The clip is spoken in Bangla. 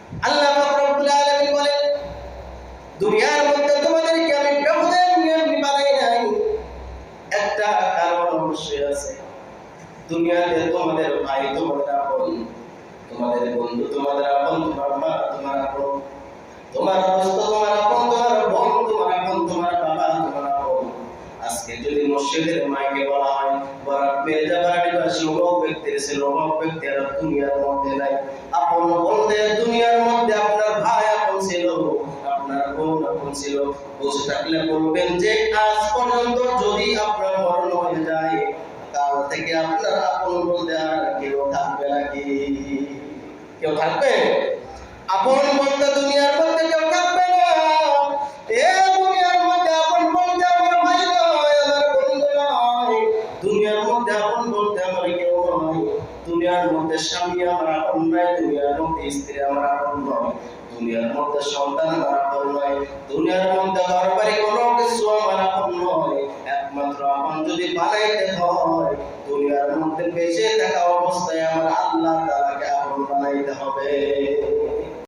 আল্লাহ পাক রব্বুল আলামিন বলেন, দুনিয়ার মধ্যে তোমাদেরকে আমি ব্যবধান বানাই নাই, একটা কারণ অবশ্যই আছে। দুনিয়াতে তোমাদের ভাই তোমাদের আপন, তোমাদের বন্ধু তোমাদের আপন, তোমার মা তোমার আপন, তোমার দোস্ত তোমার আপন, তোমার বোন তোমার আপন, তোমার বাবা তোমার আপন। আজকে যদি মসজিদের মাইকে বলা হয় বরাত পেয়ে যাবার নিবাসী অমুক ব্যক্তির ছিল, অমুক ব্যক্তি আর দুনিয়ার মধ্যে নাই, আপন বলতে দুনিয়ার মধ্যে আপনার ভাই আপন ছিল, আপনার বোন আপন ছিল, বসে থাকলে বলবেন যে আজ পর্যন্ত যদি আপনার মরণ হয়ে যায়, কাল থেকে আপনার আপন বলতে আর কেউ থাকবে নাকি? কেউ থাকবে? আপন বলতে দুনিয়ার মধ্যে কেউ থাকবে না। এ দুনিয়ার মধ্যে আপন বলতে আমার ভাই নয়, আমার বন্ধু নয়। দুনিয়ার মধ্যে আপন বলতে আমার কেউ নয়। দুনিয়ার মধ্যে স্বামী আমার আপন নয়, দুনিয়ার মধ্যে স্ত্রী আমার আপন নয়, দুনিয়ার মধ্যে সন্তান আমার আপন নয়, দুনিয়ার মধ্যে ঘর বাড়ি কোনো কিছু আমার আপন নয়। একমাত্র আপন যদি বানাইতে হয়, দুনিয়ার মধ্যে বেঁচে থাকা অবস্থায় আমার আল্লাহ তাআলাকে আপন বানাইতে হবে।